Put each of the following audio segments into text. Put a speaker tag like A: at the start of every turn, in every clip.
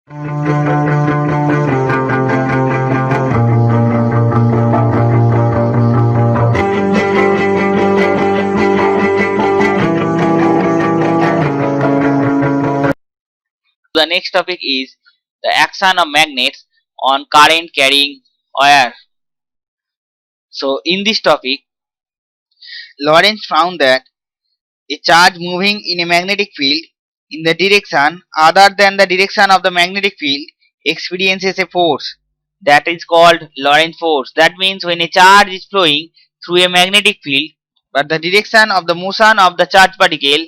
A: The next topic is the action of magnets on current carrying wire. So in this topic, Lorentz found that a charge moving in a magnetic field in the direction other than the direction of the magnetic field experiences a force that is called Lorentz force. That means when a charge is flowing through a magnetic field but the direction of the motion of the charged particle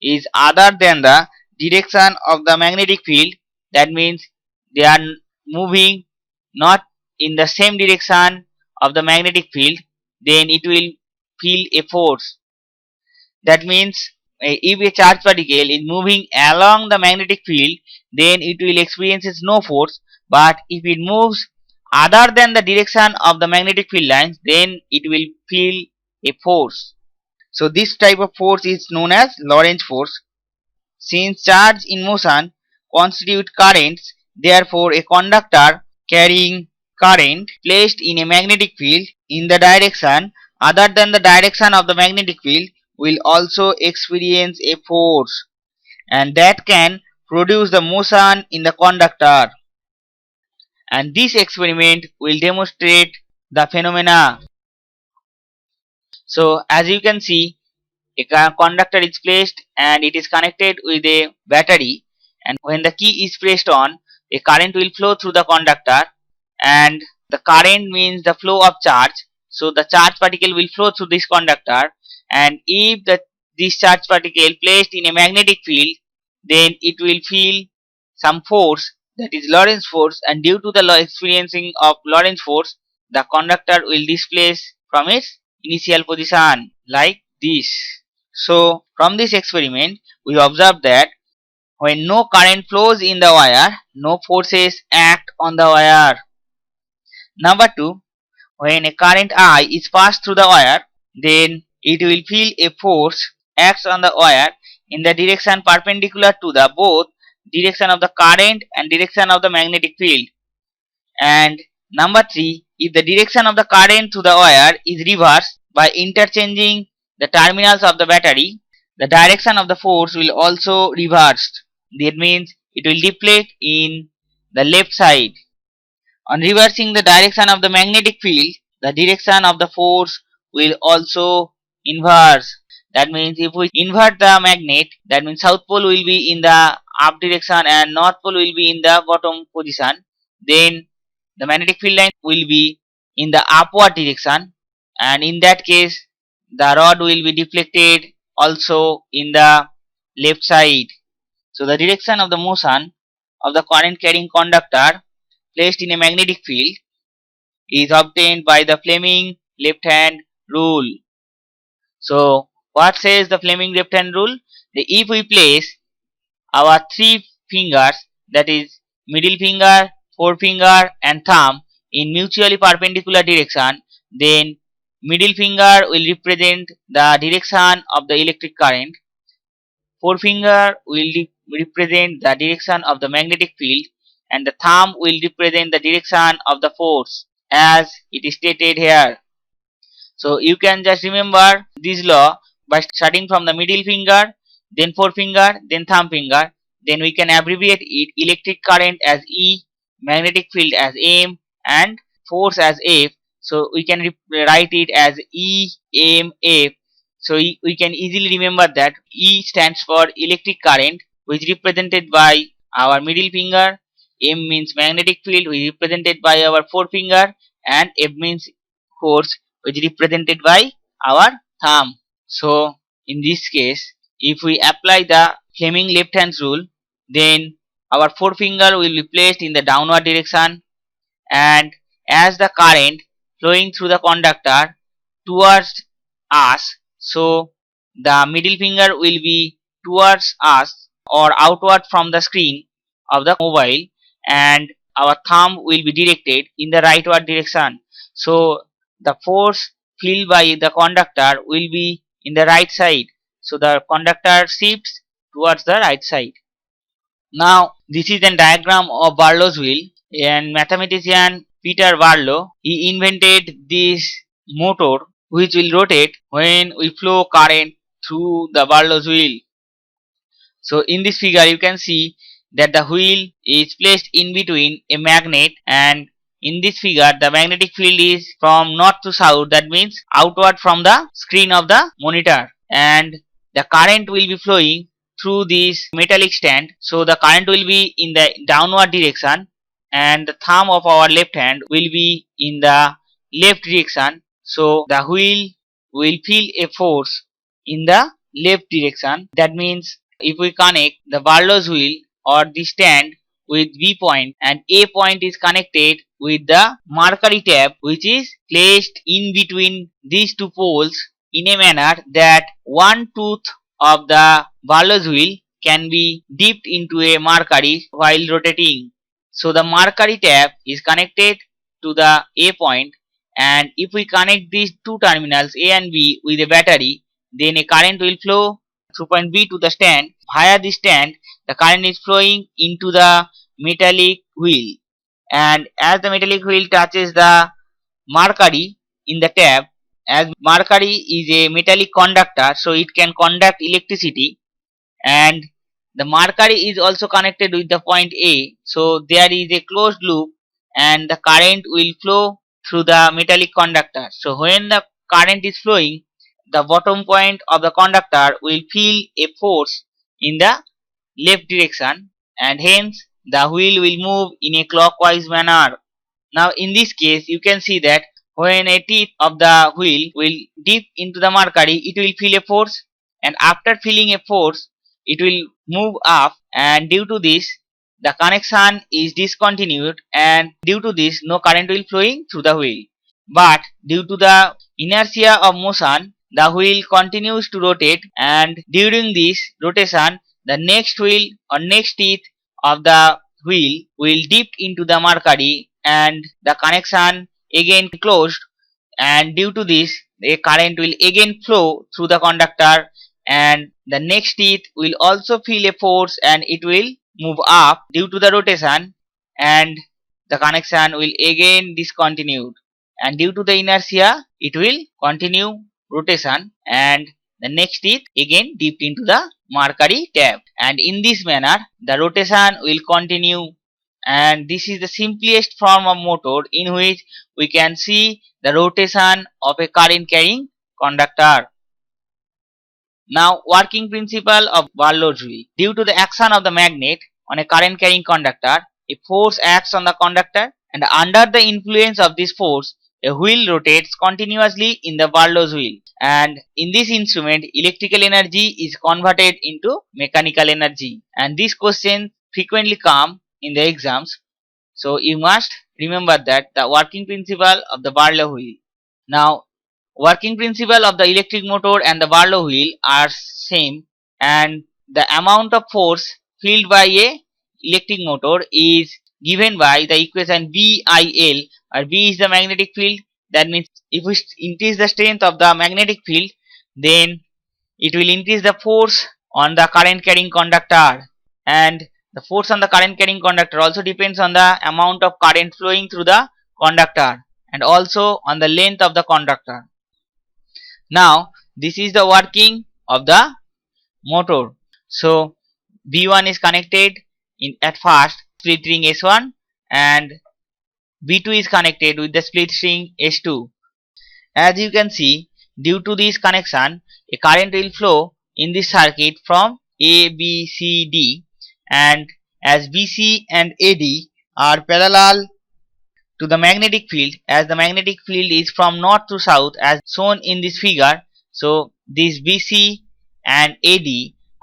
A: is other than the direction of the magnetic field, that means they are moving not in the same direction of the magnetic field, then it will feel a force. That means if a charged particle is moving along the magnetic field, then it will experiences no force, but if it moves other than the direction of the magnetic field lines, then it will feel a force. So this type of force is known as Lorentz force. Since charge in motion constitute currents, therefore a conductor carrying current placed in a magnetic field in the direction other than the direction of the magnetic field will also experience a force, and that can produce the motion in the conductor. And this experiment will demonstrate the phenomena. So as you can see, a conductor is placed and it is connected with a battery, and when the key is pressed on, a current will flow through the conductor, and the current means the flow of charge. So the charge particle will flow through this conductor, and if this charge particle placed in a magnetic field, then it will feel some force, that is Lorentz force, and due to the experiencing of Lorentz force, the conductor will displace from its initial position like this. So from this experiment we observe that when no current flows in the wire, no forces act on the wire. Number 2, when a current I is passed through the wire, then it will feel a force acts on the wire in the direction perpendicular to the both direction of the current and direction of the magnetic field. And number 3, if the direction of the current through the wire is reversed by interchanging the terminals of the battery, the direction of the force will also reversed. That means it will deflect in the left side. On reversing the direction of the magnetic field, the direction of the force will also inverse. That means if we invert the magnet, that means south pole will be in the up direction and north pole will be in the bottom position. Then the magnetic field line will be in the upward direction, and in that case the rod will be deflected also in the left side. So the direction of the motion of the current carrying conductor placed in a magnetic field is obtained by the Fleming left hand rule. So what says the Fleming left hand rule? If we place our three fingers, that is middle finger, forefinger and thumb, in mutually perpendicular direction, then middle finger will represent the direction of the electric current, forefinger will represent the direction of the magnetic field, and the thumb will represent the direction of the force as it is stated here. So you can just remember this law by starting from the middle finger, then forefinger, then thumb finger. Then we can abbreviate it: electric current as E, magnetic field as M, and force as F. So we can write it as E, M, F. So we can easily remember that E stands for electric current, which is represented by our middle finger. M means magnetic field, which is represented by our forefinger, and F means force, which is represented by our thumb. So in this case, if we apply the Fleming left hand rule, then our forefinger will be placed in the downward direction, and as the current flowing through the conductor towards us, so the middle finger will be towards us or outward from the screen of the mobile, and our thumb will be directed in the rightward direction. So the force felt by the conductor will be in the right side. So the conductor shifts towards the right side. Now this is a diagram of Barlow's wheel, and mathematician Peter Barlow, he invented this motor which will rotate when we flow current through the Barlow's wheel. So in this figure you can see that the wheel is placed in between a magnet, and in this figure the magnetic field is from north to south, that means outward from the screen of the monitor, and the current will be flowing through this metallic stand. So the current will be in the downward direction and the thumb of our left hand will be in the left direction. So the wheel will feel a force in the left direction. That means if we connect the Barlow's wheel or the stand with V point, and A point is connected with the Mercury tab which is placed in between these two poles in a manner that one tooth of the Barlow's wheel can be dipped into a Mercury while rotating. So the Mercury tab is connected to the A point, and if we connect these two terminals A and B with a battery, then a current will flow through point B to the stand. Via the stand, the current is flowing into the metallic wheel, and as the metallic wheel touches the mercury in the tab, as mercury is a metallic conductor, so it can conduct electricity, and the mercury is also connected with the point A, so there is a closed loop and the current will flow through the metallic conductor. So when the current is flowing, the bottom point of the conductor will feel a force in the left direction, and hence the wheel will move in a clockwise manner. Now in this case you can see that when a teeth of the wheel will dip into the mercury, it will feel a force, and after feeling a force it will move up, and due to this the connection is discontinued, and due to this no current will flowing through the wheel. But due to the inertia of motion, the wheel continues to rotate, and during this rotation the next wheel or next teeth of the wheel will dip into the mercury, and the connection again closed, and due to this a current will again flow through the conductor, and the next teeth will also feel a force and it will move up due to the rotation, and the connection will again discontinued, and due to the inertia it will continue rotation, and the next teeth again dipped into the mercury tab, and in this manner the rotation will continue. And this is the simplest form of motor in which we can see the rotation of a current carrying conductor. Now working principle of Barlow's wheel. Due to the action of the magnet on a current carrying conductor, a force acts on the conductor, and under the influence of this force a wheel rotates continuously in the Barlow's wheel, and in this instrument electrical energy is converted into mechanical energy, and this question frequently come in the exams, so you must remember that the working principle of the Barlow wheel. Now working principle of the electric motor and the Barlow wheel are same, and the amount of force filled by a electric motor is given by the equation VIL, or V is the magnetic field. That means if we increase the strength of the magnetic field, then it will increase the force on the current carrying conductor, and the force on the current carrying conductor also depends on the amount of current flowing through the conductor and also on the length of the conductor. Now this is the working of the motor. So V1 is connected in at first split ring S1, and V2 is connected with the split ring S2. As you can see, due to this connection a current will flow in this circuit from A, B, C, D, and as BC and AD are parallel to the magnetic field, as the magnetic field is from north to south as shown in this figure, so these BC and AD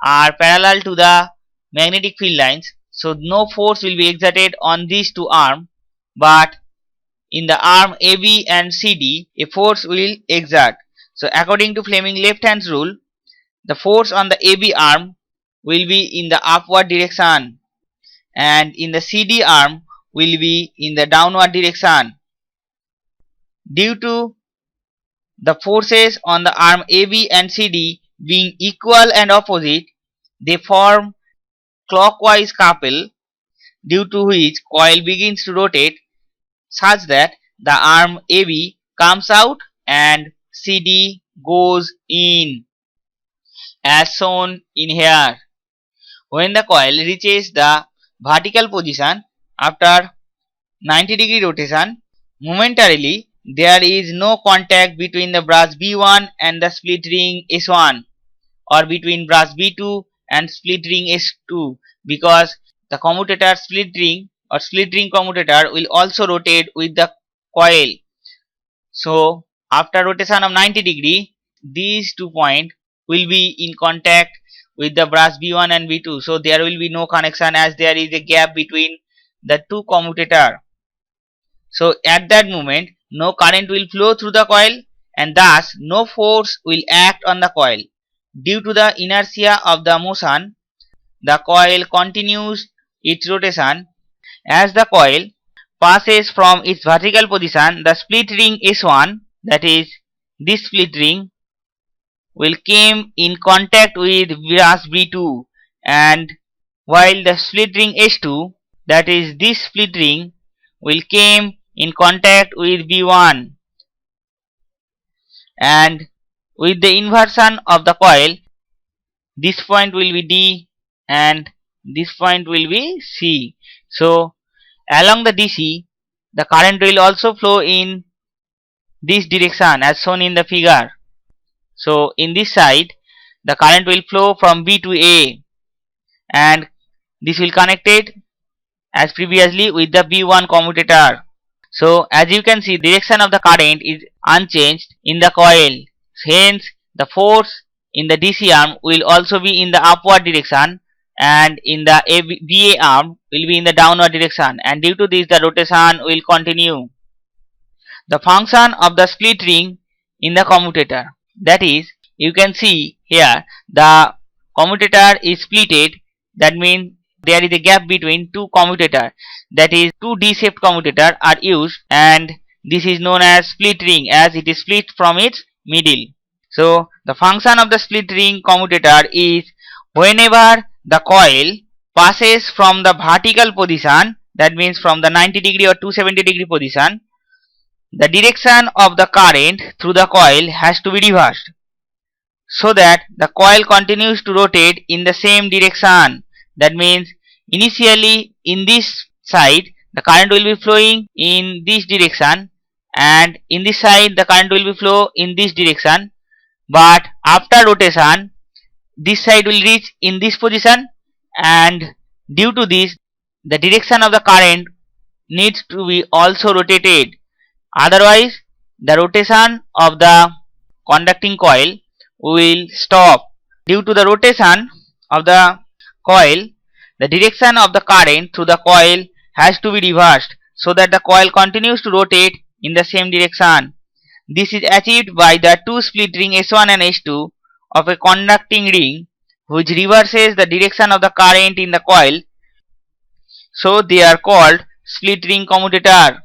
A: are parallel to the magnetic field lines, so no force will be exerted on these two arms, but in the arm AB and CD a force will exert. So according to Fleming left hand rule, the force on the AB arm will be in the upward direction, and in the CD arm will be in the downward direction. Due to the forces on the arm AB and CD being equal and opposite, they form clockwise couple, due to which coil begins to rotate such that the arm AB comes out and CD goes in, as shown in here. When the coil reaches the vertical position after 90-degree rotation, momentarily there is no contact between the brush B1 and the split ring S1, or between brush B2 and split ring S2, because the commutator split ring or split ring commutator will also rotate with the coil. So after rotation of 90-degree, these 2 points will be in contact with the brush B1 and B2. So there will be no connection, as there is a gap between the 2 commutator. So at that moment, no current will flow through the coil, and thus no force will act on the coil. Due to the inertia of the motion, the coil continues its rotation. As the coil passes from its vertical position, the split ring S1, that is this split ring, will come in contact with brush B2, and while the split ring S2, that is this split ring, will come in contact with B1, and with the inversion of the coil, this point will be D and this point will be C. So along the DC, the current will also flow in this direction as shown in the figure. So in this side, the current will flow from B to A, and this will connected as previously with the B1 commutator. So as you can see, direction of the current is unchanged in the coil. Hence the force in the DC arm will also be in the upward direction, and in the BA arm will be in the downward direction, and due to this the rotation will continue. The function of the split ring in the commutator, that is, you can see here the commutator is splitted, that means there is a gap between 2 commutator, that is 2 D-shaped commutator are used, and this is known as split ring as it is split from its middle. So the function of the split ring commutator is whenever the coil passes from the vertical position, that means from the 90-degree or 270-degree position, the direction of the current through the coil has to be reversed, so that the coil continues to rotate in the same direction. That means initially in this side the current will be flowing in this direction, and in this side the current will be flow in this direction, but after rotation this side will reach in this position, and due to this the direction of the current needs to be also rotated. Otherwise the rotation of the conducting coil will stop. Due to the rotation of the coil, the direction of the current through the coil has to be reversed, so that the coil continues to rotate in the same direction. This is achieved by the 2 split ring S1 and S2 of a conducting ring, which reverses the direction of the current in the coil. So they are called split ring commutator.